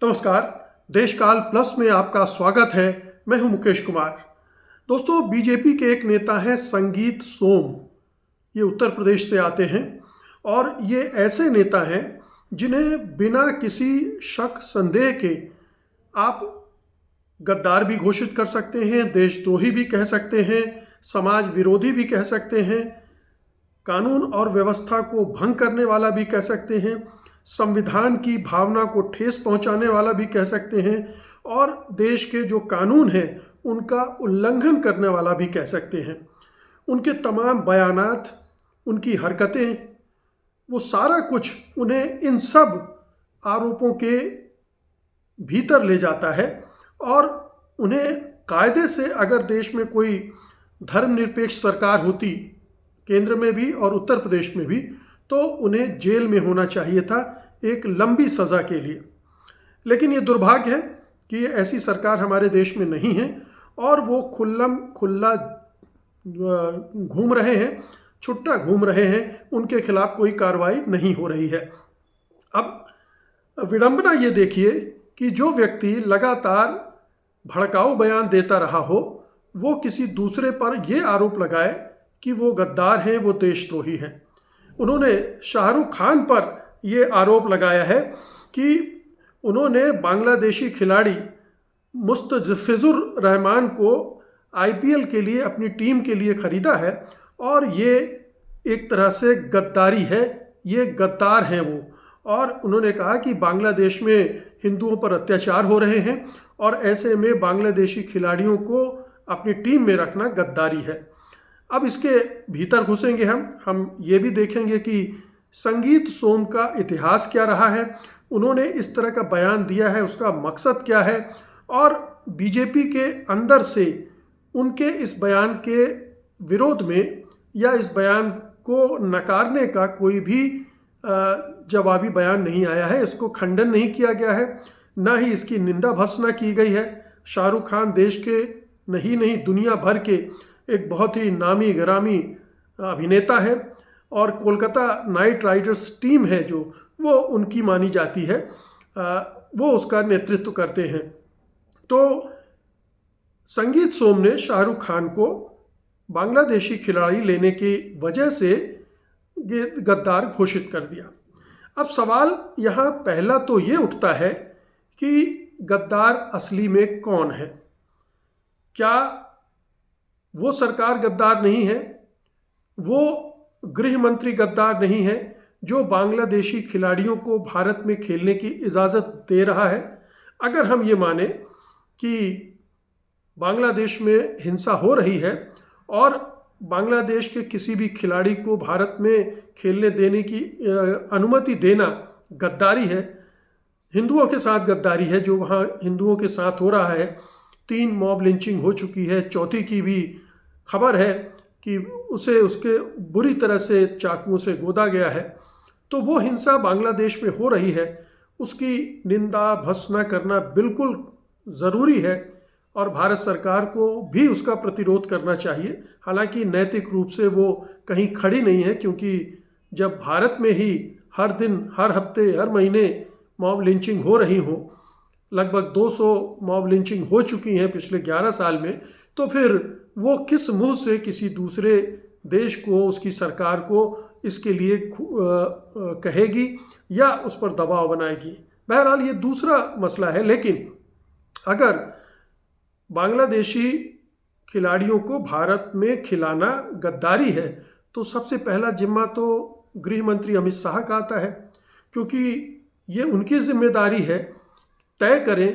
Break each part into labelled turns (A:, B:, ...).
A: नमस्कार। देशकाल प्लस में आपका स्वागत है। मैं हूं मुकेश कुमार। दोस्तों, बीजेपी के एक नेता हैं संगीत सोम। ये उत्तर प्रदेश से आते हैं और ये ऐसे नेता हैं जिन्हें बिना किसी शक संदेह के आप गद्दार भी घोषित कर सकते हैं, देशद्रोही भी कह सकते हैं, समाज विरोधी भी कह सकते हैं, कानून और व्यवस्था को भंग करने वाला भी कह सकते हैं, संविधान की भावना को ठेस पहुंचाने वाला भी कह सकते हैं और देश के जो कानून हैं उनका उल्लंघन करने वाला भी कह सकते हैं। उनके तमाम बयानात, उनकी हरकतें, वो सारा कुछ उन्हें इन सब आरोपों के भीतर ले जाता है और उन्हें कायदे से अगर देश में कोई धर्मनिरपेक्ष सरकार होती, केंद्र में भी और उत्तर प्रदेश में भी, तो उन्हें जेल में होना चाहिए था एक लंबी सज़ा के लिए। लेकिन ये दुर्भाग्य है कि ऐसी सरकार हमारे देश में नहीं है और वो खुल्ला घूम रहे हैं, छुट्टा घूम रहे हैं, उनके खिलाफ कोई कार्रवाई नहीं हो रही है। अब विडंबना ये देखिए कि जो व्यक्ति लगातार भड़काऊ बयान देता रहा हो, वो किसी दूसरे पर ये आरोप लगाए कि वो गद्दार हैं, वो देशद्रोही हैं। उन्होंने शाहरुख खान पर ये आरोप लगाया है कि उन्होंने बांग्लादेशी खिलाड़ी मुस्तफिजुर रहमान को आईपीएल के लिए अपनी टीम के लिए खरीदा है और ये एक तरह से गद्दारी है, ये गद्दार हैं वो। और उन्होंने कहा कि बांग्लादेश में हिंदुओं पर अत्याचार हो रहे हैं और ऐसे में बांग्लादेशी खिलाड़ियों को अपनी टीम में रखना गद्दारी है। अब इसके भीतर घुसेंगे हम ये भी देखेंगे कि संगीत सोम का इतिहास क्या रहा है, उन्होंने इस तरह का बयान दिया है, उसका मकसद क्या है और बीजेपी के अंदर से उनके इस बयान के विरोध में या इस बयान को नकारने का कोई भी जवाबी बयान नहीं आया है। इसको खंडन नहीं किया गया है, ना ही इसकी निंदा भर्त्सना की गई है। शाहरुख खान देश के नहीं दुनिया भर के एक बहुत ही नामी गिरामी अभिनेता है और कोलकाता नाइट राइडर्स टीम है जो वो उनकी मानी जाती है, वो उसका नेतृत्व करते हैं। तो संगीत सोम ने शाहरुख खान को बांग्लादेशी खिलाड़ी लेने की वजह से गद्दार घोषित कर दिया। अब सवाल यहाँ पहला तो ये उठता है कि गद्दार असली में कौन है? क्या वो सरकार गद्दार नहीं है? वो गृह मंत्री गद्दार नहीं है जो बांग्लादेशी खिलाड़ियों को भारत में खेलने की इजाज़त दे रहा है? अगर हम ये माने कि बांग्लादेश में हिंसा हो रही है और बांग्लादेश के किसी भी खिलाड़ी को भारत में खेलने देने की अनुमति देना गद्दारी है, हिंदुओं के साथ गद्दारी है जो वहाँ हिंदुओं के साथ हो रहा है। 3 मॉब लिंचिंग हो चुकी है, चौथी की भी खबर है कि उसे उसके बुरी तरह से चाकुओं से गोदा गया है। तो वो हिंसा बांग्लादेश में हो रही है, उसकी निंदा भर्त्सना करना बिल्कुल ज़रूरी है और भारत सरकार को भी उसका प्रतिरोध करना चाहिए। हालांकि नैतिक रूप से वो कहीं खड़ी नहीं है, क्योंकि जब भारत में ही हर दिन, हर हफ्ते, हर महीने मॉब लिंचिंग हो रही हो, लगभग 200 मॉब लिंचिंग हो चुकी हैं पिछले 11 साल में, तो फिर वो किस मुंह से किसी दूसरे देश को, उसकी सरकार को इसके लिए कहेगी या उस पर दबाव बनाएगी? बहरहाल ये दूसरा मसला है। लेकिन अगर बांग्लादेशी खिलाड़ियों को भारत में खिलाना गद्दारी है तो सबसे पहला जिम्मा तो गृह मंत्री अमित शाह का आता है, क्योंकि ये उनकी जिम्मेदारी है तय करें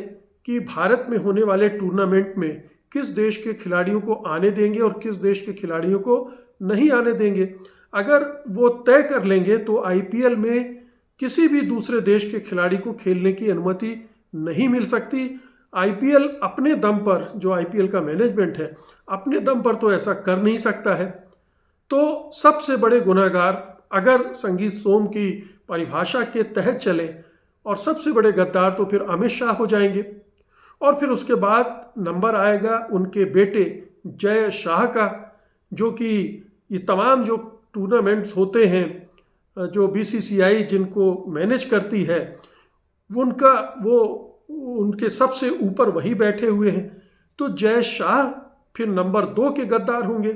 A: कि भारत में होने वाले टूर्नामेंट में किस देश के खिलाड़ियों को आने देंगे और किस देश के खिलाड़ियों को नहीं आने देंगे। अगर वो तय कर लेंगे तो आईपीएल में किसी भी दूसरे देश के खिलाड़ी को खेलने की अनुमति नहीं मिल सकती। आईपीएल अपने दम पर, जो आईपीएल का मैनेजमेंट है, अपने दम पर तो ऐसा कर नहीं सकता है। तो सबसे बड़े गुनहगार अगर संगीत सोम की परिभाषा के तहत चले और सबसे बड़े गद्दार तो फिर अमित शाह हो जाएंगे। और फिर उसके बाद नंबर आएगा उनके बेटे जय शाह का, जो कि ये तमाम जो टूर्नामेंट्स होते हैं, जो बीसीसीआई जिनको मैनेज करती है, उनका वो उनके सबसे ऊपर वही बैठे हुए हैं। तो जय शाह फिर नंबर 2 के गद्दार होंगे,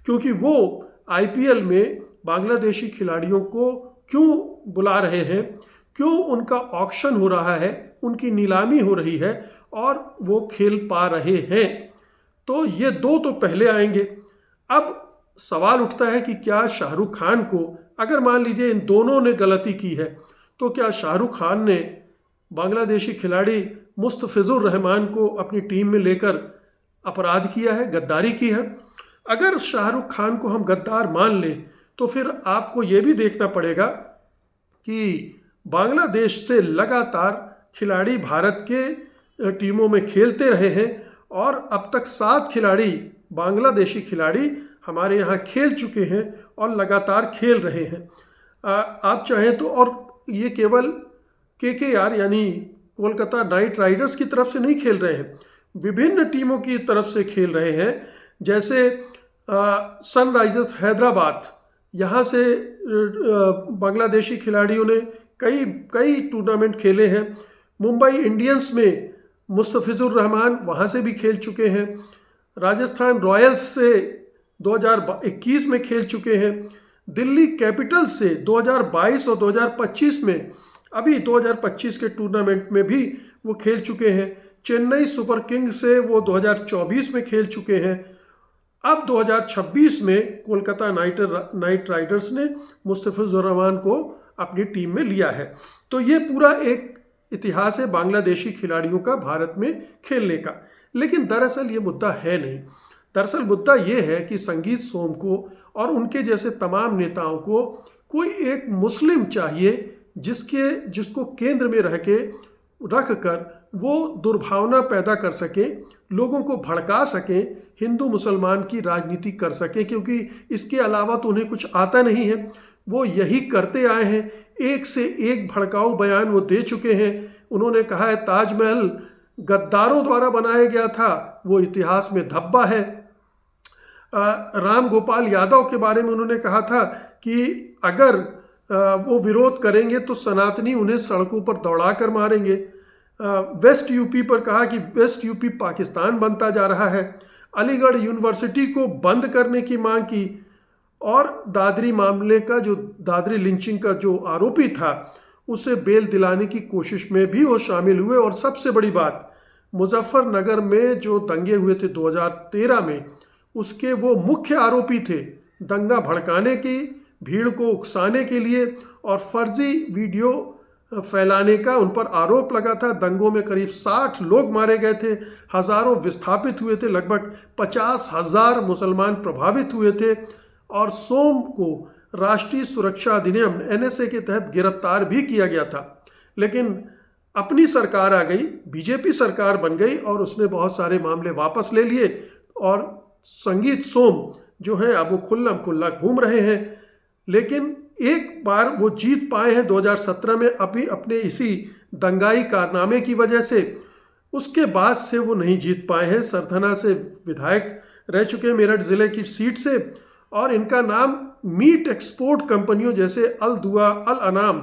A: क्योंकि वो आईपीएल में बांग्लादेशी खिलाड़ियों को क्यों बुला रहे हैं, क्यों उनका ऑक्शन हो रहा है, उनकी नीलामी हो रही है और वो खेल पा रहे हैं। तो ये 2 तो पहले आएंगे। अब सवाल उठता है कि क्या शाहरुख खान को, अगर मान लीजिए इन दोनों ने गलती की है, तो क्या शाहरुख खान ने बांग्लादेशी खिलाड़ी मुस्तफिजुर रहमान को अपनी टीम में लेकर अपराध किया है, गद्दारी की है? अगर शाहरुख खान को हम गद्दार मान लें तो फिर आपको ये भी देखना पड़ेगा कि बांग्लादेश से लगातार खिलाड़ी भारत के टीमों में खेलते रहे हैं और अब तक 7 खिलाड़ी बांग्लादेशी खिलाड़ी हमारे यहाँ खेल चुके हैं और लगातार खेल रहे हैं। आप चाहें तो, और ये केवल केकेआर यानी कोलकाता नाइट राइडर्स की तरफ से नहीं खेल रहे हैं, विभिन्न टीमों की तरफ से खेल रहे हैं। जैसे सनराइजर्स हैदराबाद, यहाँ से बांग्लादेशी खिलाड़ियों ने कई टूर्नामेंट खेले हैं। मुंबई इंडियंस में मुस्तफिजुर रहमान वहाँ से भी खेल चुके हैं। राजस्थान रॉयल्स से 2021 में खेल चुके हैं। दिल्ली कैपिटल्स से 2022 और 2025 में, अभी 2025 के टूर्नामेंट में भी वो खेल चुके हैं। चेन्नई सुपर किंग्स से वो 2024 में खेल चुके हैं। अब 2026 में कोलकाता नाइट राइडर्स ने मुस्तफिजुर रहमान को अपनी टीम में लिया है। तो ये पूरा एक इतिहास है बांग्लादेशी खिलाड़ियों का भारत में खेलने का। लेकिन दरअसल ये मुद्दा है नहीं। दरअसल मुद्दा ये है कि संगीत सोम को और उनके जैसे तमाम नेताओं को कोई एक मुस्लिम चाहिए जिसको केंद्र में रख कर वो दुर्भावना पैदा कर सके, लोगों को भड़का सके, हिंदू मुसलमान की राजनीति कर सके, क्योंकि इसके अलावा तो उन्हें कुछ आता नहीं है। वो यही करते आए हैं, एक से एक भड़काऊ बयान वो दे चुके हैं। उन्होंने कहा है ताजमहल गद्दारों द्वारा बनाया गया था, वो इतिहास में धब्बा है। राम गोपाल यादव के बारे में उन्होंने कहा था कि अगर वो विरोध करेंगे तो सनातनी उन्हें सड़कों पर दौड़ा कर मारेंगे। वेस्ट यूपी पर कहा कि वेस्ट यूपी पाकिस्तान बनता जा रहा है। अलीगढ़ यूनिवर्सिटी को बंद करने की मांग की और दादरी मामले का, जो दादरी लिंचिंग का जो आरोपी था, उसे बेल दिलाने की कोशिश में भी वो शामिल हुए। और सबसे बड़ी बात, मुजफ्फरनगर में जो दंगे हुए थे 2013 में, उसके वो मुख्य आरोपी थे। दंगा भड़काने की, भीड़ को उकसाने के लिए और फर्जी वीडियो फैलाने का उन पर आरोप लगा था। दंगों में करीब 60 लोग मारे गए थे, हज़ारों विस्थापित हुए थे, लगभग 50,000 मुसलमान प्रभावित हुए थे। और सोम को राष्ट्रीय सुरक्षा अधिनियम NSA के तहत गिरफ्तार भी किया गया था। लेकिन अपनी सरकार आ गई, बीजेपी सरकार बन गई और उसने बहुत सारे मामले वापस ले लिए और संगीत सोम जो है अब वो खुल्लम खुल्ला घूम रहे हैं। लेकिन एक बार वो जीत पाए हैं 2017 में, अभी अपने इसी दंगाई कारनामे की वजह से। उसके बाद से वो नहीं जीत पाए हैं। सरथना से विधायक रह चुके हैं, मेरठ ज़िले की सीट से, और इनका नाम मीट एक्सपोर्ट कंपनियों जैसे अल दुआ, अल अनाम,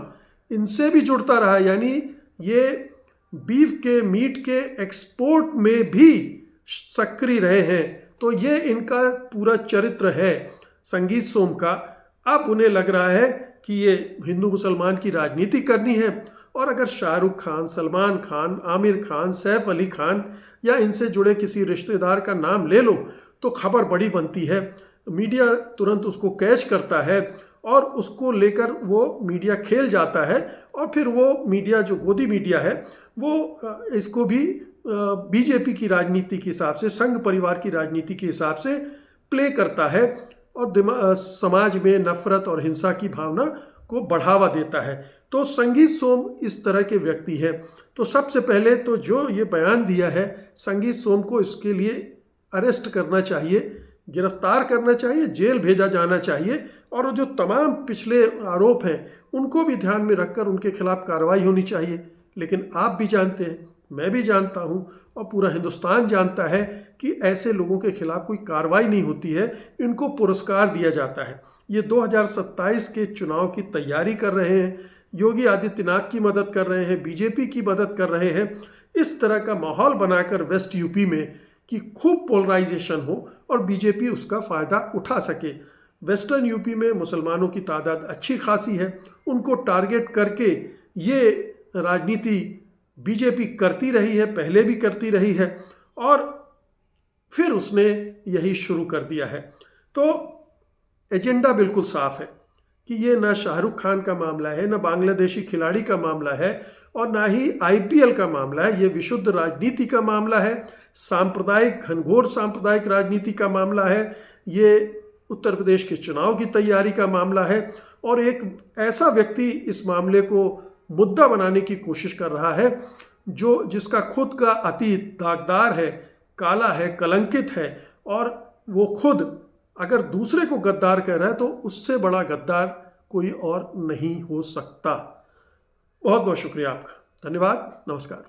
A: इनसे भी जुड़ता रहा। यानी ये बीफ के, मीट के एक्सपोर्ट में भी सक्रिय रहे हैं। तो ये इनका पूरा चरित्र है संगीत सोम का। अब उन्हें लग रहा है कि ये हिंदू मुसलमान की राजनीति करनी है। और अगर शाहरुख खान, सलमान खान, आमिर खान, सैफ अली खान या इनसे जुड़े किसी रिश्तेदार का नाम ले लो तो खबर बड़ी बनती है। मीडिया तुरंत उसको कैच करता है और उसको लेकर वो मीडिया खेल जाता है। और फिर वो मीडिया, जो गोदी मीडिया है, वो इसको भी बीजेपी की राजनीति के हिसाब से, संघ परिवार की राजनीति के हिसाब से प्ले करता है और समाज में नफरत और हिंसा की भावना को बढ़ावा देता है। तो संगीत सोम इस तरह के व्यक्ति हैं। तो सबसे पहले तो जो ये बयान दिया है, संगीत सोम को इसके लिए अरेस्ट करना चाहिए, गिरफ्तार करना चाहिए, जेल भेजा जाना चाहिए। और जो तमाम पिछले आरोप हैं उनको भी ध्यान में रखकर उनके खिलाफ कार्रवाई होनी चाहिए। लेकिन आप भी जानते हैं, मैं भी जानता हूं और पूरा हिंदुस्तान जानता है कि ऐसे लोगों के खिलाफ कोई कार्रवाई नहीं होती है, इनको पुरस्कार दिया जाता है। ये 2027 के चुनाव की तैयारी कर रहे हैं, योगी आदित्यनाथ की मदद कर रहे हैं, बीजेपी की मदद कर रहे हैं। इस तरह का माहौल बनाकर वेस्ट यूपी में कि खूब पोलराइजेशन हो और बीजेपी उसका फ़ायदा उठा सके। वेस्टर्न यूपी में मुसलमानों की तादाद अच्छी खासी है, उनको टारगेट करके ये राजनीति बीजेपी करती रही है, पहले भी करती रही है और फिर उसने यही शुरू कर दिया है। तो एजेंडा बिल्कुल साफ है कि ये ना शाहरुख खान का मामला है, ना बांग्लादेशी खिलाड़ी का मामला है और ना ही आईपीएल का मामला है। ये विशुद्ध राजनीति का मामला है, सांप्रदायिक, घनघोर सांप्रदायिक राजनीति का मामला है। ये उत्तर प्रदेश के चुनाव की तैयारी का मामला है और एक ऐसा व्यक्ति इस मामले को मुद्दा बनाने की कोशिश कर रहा है जिसका खुद का अतीत दागदार है, काला है, कलंकित है और वो खुद अगर दूसरे को गद्दार कह रहा है तो उससे बड़ा गद्दार कोई और नहीं हो सकता। बहुत बहुत शुक्रिया आपका, धन्यवाद, नमस्कार।